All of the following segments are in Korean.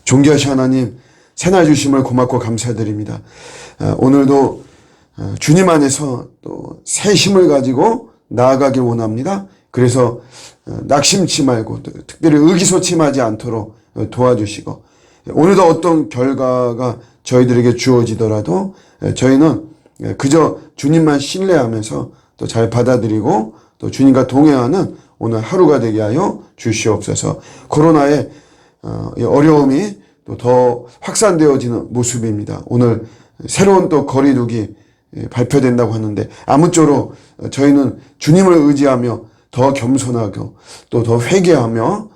존귀하신 하나님, 새날 주심을 고맙고 감사드립니다. 오늘도 주님 안에서 또 새 힘을 가지고 나아가길 원합니다. 그래서 낙심치 말고 특별히 의기소침하지 않도록 도와주시고, 오늘도 어떤 결과가 저희들에게 주어지더라도 저희는 그저 주님만 신뢰하면서 또 잘 받아들이고 또 주님과 동행하는 오늘 하루가 되게 하여 주시옵소서. 코로나의 어려움이 또 더 확산되어지는 모습입니다. 오늘 새로운 또 거리두기 발표된다고 하는데, 아무쪼록 저희는 주님을 의지하며 더 겸손하고 또 더 회개하며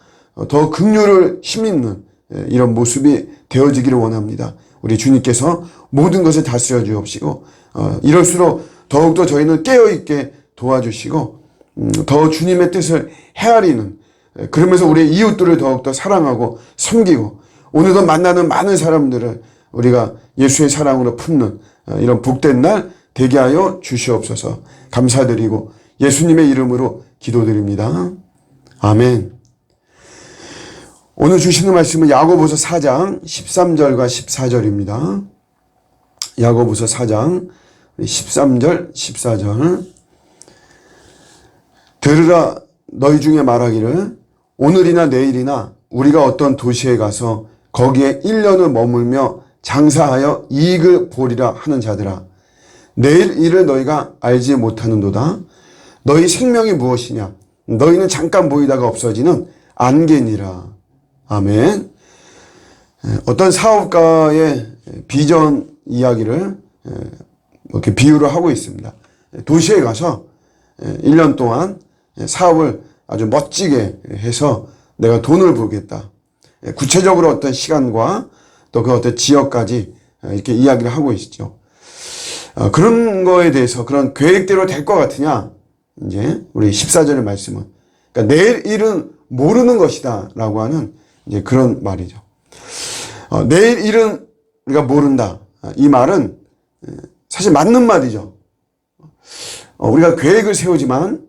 더 긍휼을 힘입는 이런 모습이 되어지기를 원합니다. 우리 주님께서 모든 것을 다스려 주옵시고, 이럴수록 더욱더 저희는 깨어있게 도와주시고, 더 주님의 뜻을 헤아리는, 그러면서 우리의 이웃들을 더욱더 사랑하고 섬기고, 오늘도 만나는 많은 사람들을 우리가 예수의 사랑으로 품는 이런 복된 날 되게 하여 주시옵소서. 감사드리고 예수님의 이름으로 기도드립니다. 아멘. 오늘 주시는 말씀은 야고보서 4장 13절과 14절입니다. 야고보서 4장 13절 14절. 들으라, 너희 중에 말하기를 오늘이나 내일이나 우리가 어떤 도시에 가서 거기에 1년을 머물며 장사하여 이익을 보리라 하는 자들아, 내일 일을 너희가 알지 못하는도다. 너희 생명이 무엇이냐? 너희는 잠깐 보이다가 없어지는 안개니라. 아멘. 어떤 사업가의 비전 이야기를 이렇게 비유를 하고 있습니다. 도시에 가서 1년 동안 사업을 아주 멋지게 해서 내가 돈을 벌겠다. 구체적으로 어떤 시간과 또 그 어떤 지역까지 이렇게 이야기를 하고 있죠. 그런 거에 대해서 그런 계획대로 될 것 같으냐? 이제 우리 14절의 말씀은, 그러니까 내일 일은 모르는 것이다 라고 하는 이제 그런 말이죠. 내일 일은 우리가 모른다. 이 말은 사실 맞는 말이죠. 우리가 계획을 세우지만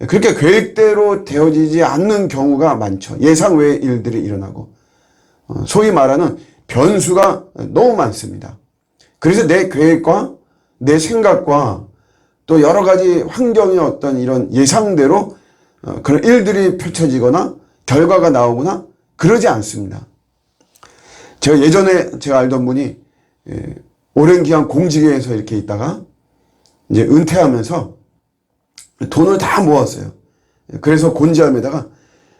그렇게 계획대로 되어지지 않는 경우가 많죠. 예상 외의 일들이 일어나고, 소위 말하는 변수가 너무 많습니다. 그래서 내 계획과 내 생각과 또 여러 가지 환경의 어떤 이런 예상대로 그런 일들이 펼쳐지거나 결과가 나오거나 그러지 않습니다. 제가 예전에 제가 알던 분이 오랜 기간 공직에서 이렇게 있다가 이제 은퇴하면서 돈을 다 모았어요. 그래서 곤지암에다가,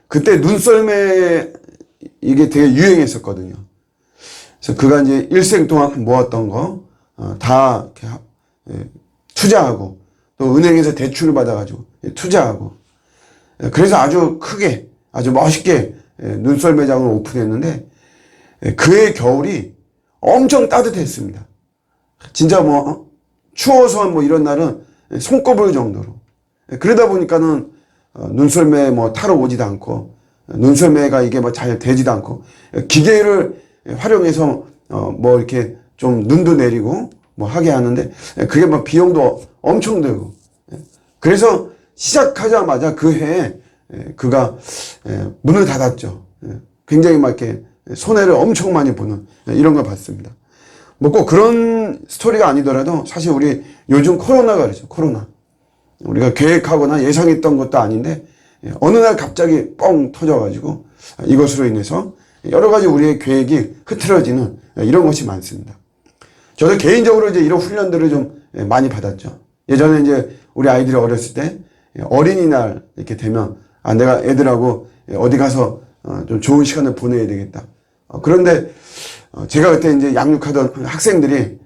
그때 눈썰매 이게 되게 유행했었거든요. 그래서 그가 이제 일생 동안 모았던 거 다 투자하고, 또 은행에서 대출을 받아가지고 투자하고, 그래서 아주 크게 아주 멋있게 눈썰매장을 오픈했는데, 그해 겨울이 엄청 따뜻했습니다. 진짜 뭐 추워서 뭐 이런 날은 손꼽을 정도로. 그러다 보니까는 눈썰매 뭐 타러 오지도 않고, 눈썰매가 이게 뭐 잘 되지도 않고, 기계를 활용해서 뭐 이렇게 좀 눈도 내리고 뭐 하게 하는데, 그게 뭐 비용도 엄청 들고. 그래서 시작하자마자 그 해에 그가 문을 닫았죠. 굉장히 막 이렇게 손해를 엄청 많이 보는 이런 걸 봤습니다. 뭐 꼭 그런 스토리가 아니더라도 사실 우리 요즘 코로나가 그렇죠. 코로나. 우리가 계획하거나 예상했던 것도 아닌데 어느 날 갑자기 뻥 터져가지고 이것으로 인해서 여러 가지 우리의 계획이 흐트러지는 이런 것이 많습니다. 저도 개인적으로 이제 이런 훈련들을 좀 많이 받았죠. 예전에 이제 우리 아이들이 어렸을 때 어린이날 이렇게 되면 내가 애들하고 어디 가서 좀 좋은 시간을 보내야 되겠다. 그런데 제가 그때 이제 양육하던 학생들이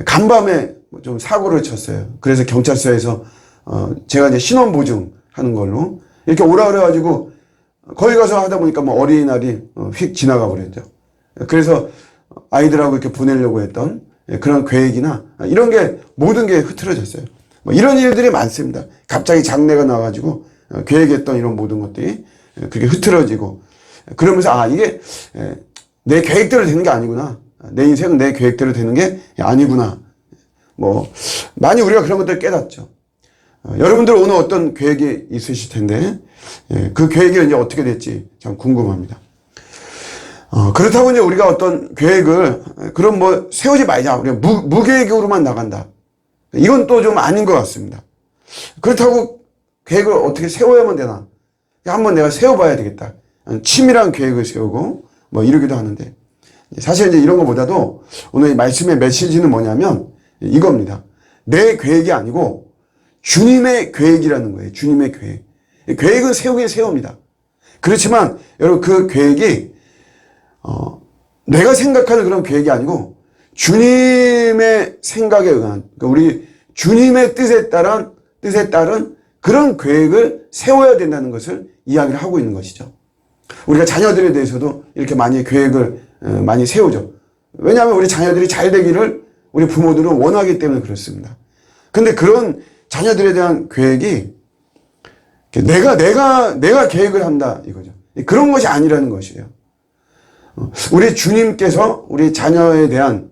간밤에 좀 사고를 쳤어요. 그래서 경찰서에서 제가 이제 신원보증 하는 걸로 이렇게 오라 그래가지고 거기 가서 하다 보니까 뭐 어린이날이 휙 지나가 버렸죠. 그래서 아이들하고 이렇게 보내려고 했던 그런 계획이나 이런 게 모든 게 흐트러졌어요. 뭐 이런 일들이 많습니다. 갑자기 장례가 나와가지고 계획했던 이런 모든 것들이 그게 흐트러지고, 그러면서 이게 내 계획대로 되는 게 아니구나. 내 인생은 내 계획대로 되는 게 아니구나. 뭐 많이 우리가 그런 것들을 깨닫죠. 여러분들 오늘 어떤 계획이 있으실 텐데 그 계획이 이제 어떻게 될지 참 궁금합니다. 그렇다고 이제 우리가 어떤 계획을, 그럼 뭐 세우지 말자. 우리가 무계획으로만 나간다. 이건 또 좀 아닌 것 같습니다. 그렇다고 계획을 어떻게 세워야만 되나? 한번 내가 세워봐야 되겠다. 치밀한 계획을 세우고, 뭐 이러기도 하는데. 사실 이제 이런 것보다도 오늘 이 말씀의 메시지는 뭐냐면 이겁니다. 내 계획이 아니고 주님의 계획이라는 거예요. 주님의 계획. 계획은 세우긴 세웁니다. 그렇지만 여러분 그 계획이 내가 생각하는 그런 계획이 아니고 주님의 생각에 의한, 그러니까 우리 주님의 뜻에 따른 그런 계획을 세워야 된다는 것을 이야기를 하고 있는 것이죠. 우리가 자녀들에 대해서도 이렇게 많이 계획을 많이 세우죠. 왜냐하면 우리 자녀들이 잘 되기를 우리 부모들은 원하기 때문에 그렇습니다. 근데 그런 자녀들에 대한 계획이 내가 계획을 한다 이거죠. 그런 것이 아니라는 것이에요. 우리 주님께서 우리 자녀에 대한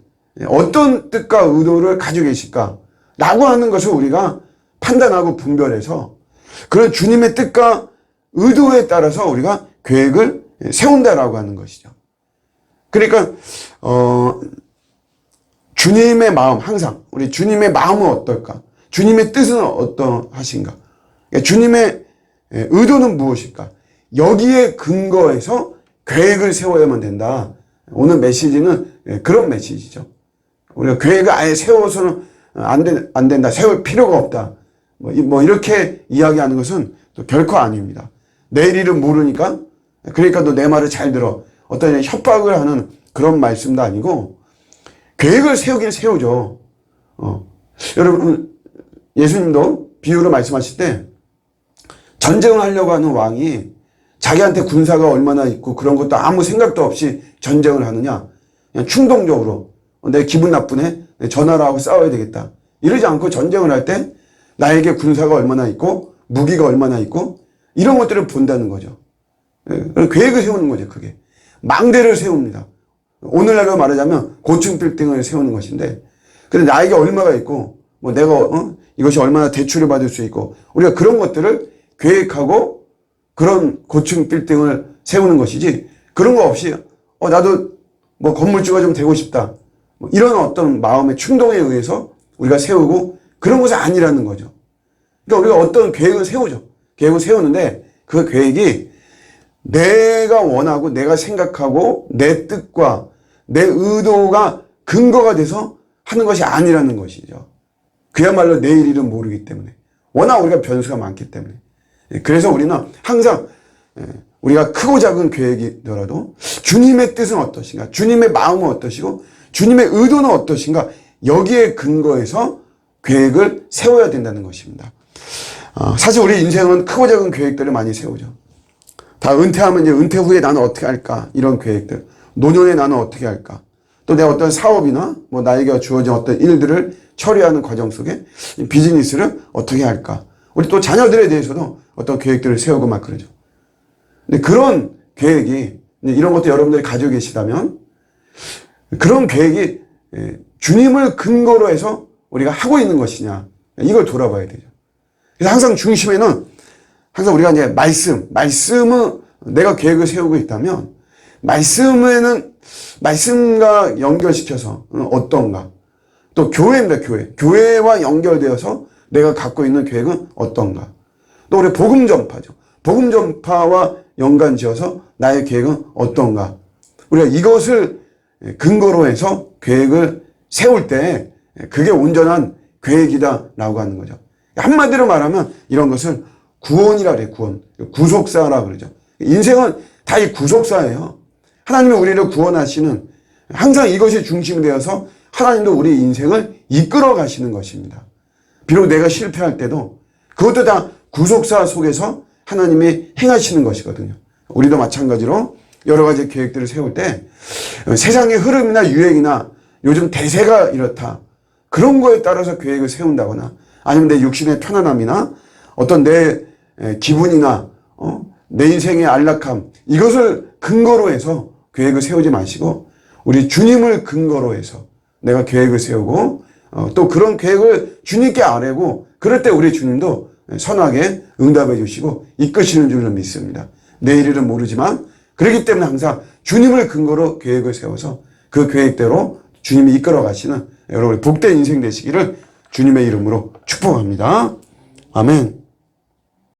어떤 뜻과 의도를 가지고 계실까 라고 하는 것을 우리가 판단하고 분별해서 그런 주님의 뜻과 의도에 따라서 우리가 계획을 세운다라고 하는 것이죠. 그러니까 주님의 마음, 항상 우리 주님의 마음은 어떨까? 주님의 뜻은 어떠하신가? 주님의 의도는 무엇일까? 여기에 근거해서 계획을 세워야만 된다. 오늘 메시지는 그런 메시지죠. 우리가 계획을 아예 세워서는 안 된다. 세울 필요가 없다. 뭐 이렇게 이야기하는 것은 또 결코 아닙니다. 내일 일은 모르니까 그러니까 너 내 말을 잘 들어. 어떤 협박을 하는 그런 말씀도 아니고 계획을 세우긴 세우죠. 여러분 예수님도 비유로 말씀하실 때 전쟁을 하려고 하는 왕이 자기한테 군사가 얼마나 있고 그런 것도 아무 생각도 없이 전쟁을 하느냐. 그냥 충동적으로 내 기분 나쁘네. 전화를 하고 싸워야 되겠다. 이러지 않고 전쟁을 할 때 나에게 군사가 얼마나 있고 무기가 얼마나 있고 이런 것들을 본다는 거죠. 계획을 세우는 거죠. 그게. 망대를 세웁니다. 오늘날로 말하자면 고층 빌딩을 세우는 것인데 근데 나에게 얼마가 있고 뭐 내가 이것이 얼마나 대출을 받을 수 있고 우리가 그런 것들을 계획하고 그런 고층 빌딩을 세우는 것이지 그런 거 없이 나도 뭐 건물주가 좀 되고 싶다. 뭐 이런 어떤 마음의 충동에 의해서 우리가 세우고 그런 것이 아니라는 거죠. 그러니까 우리가 어떤 계획을 세우죠. 계획을 세우는데 그 계획이 내가 원하고 내가 생각하고 내 뜻과 내 의도가 근거가 돼서 하는 것이 아니라는 것이죠. 그야말로 내일 일은 모르기 때문에 워낙 우리가 변수가 많기 때문에 그래서 우리는 항상 우리가 크고 작은 계획이더라도 주님의 뜻은 어떠신가 주님의 마음은 어떠시고 주님의 의도는 어떠신가 여기에 근거해서 계획을 세워야 된다는 것입니다. 사실 우리 인생은 크고 작은 계획들을 많이 세우죠. 다 은퇴하면 이제 은퇴 후에 나는 어떻게 할까 이런 계획들 노년에 나는 어떻게 할까 또 내 어떤 사업이나 뭐 나에게 주어진 어떤 일들을 처리하는 과정 속에 비즈니스를 어떻게 할까 우리 또 자녀들에 대해서도 어떤 계획들을 세우고 막 그러죠. 근데 그런 계획이 이런 것도 여러분들이 가지고 계시다면 그런 계획이 주님을 근거로 해서 우리가 하고 있는 것이냐 이걸 돌아봐야 되죠. 그래서 항상 중심에는 항상 우리가 이제 말씀은 내가 계획을 세우고 있다면 말씀과 연결시켜서 어떤가 또 교회입니다. 교회와 연결되어서 내가 갖고 있는 계획은 어떤가 또 우리 복음 전파죠. 복음 전파와 연관지어서 나의 계획은 어떤가 우리가 이것을 근거로 해서 계획을 세울 때 그게 온전한 계획이다라고 하는 거죠. 한마디로 말하면 이런 것을 구원이라 그래요. 구속사라 그러죠. 인생은 다 이 구속사예요. 하나님이 우리를 구원하시는 항상 이것이 중심이 되어서 하나님도 우리 인생을 이끌어 가시는 것입니다. 비록 내가 실패할 때도 그것도 다 구속사 속에서 하나님이 행하시는 것이거든요. 우리도 마찬가지로 여러 가지 계획들을 세울 때 세상의 흐름이나 유행이나 요즘 대세가 이렇다. 그런 거에 따라서 계획을 세운다거나 아니면 내 육신의 편안함이나 어떤 내 기분이나 내 인생의 안락함 이것을 근거로 해서 계획을 세우지 마시고 우리 주님을 근거로 해서 내가 계획을 세우고 또 그런 계획을 주님께 아뢰고 그럴 때 우리 주님도 선하게 응답해 주시고 이끄시는 줄을 믿습니다. 내일 일은 모르지만 그렇기 때문에 항상 주님을 근거로 계획을 세워서 그 계획대로 주님이 이끌어 가시는 여러분의 복된 인생 되시기를 주님의 이름으로 축복합니다. 아멘.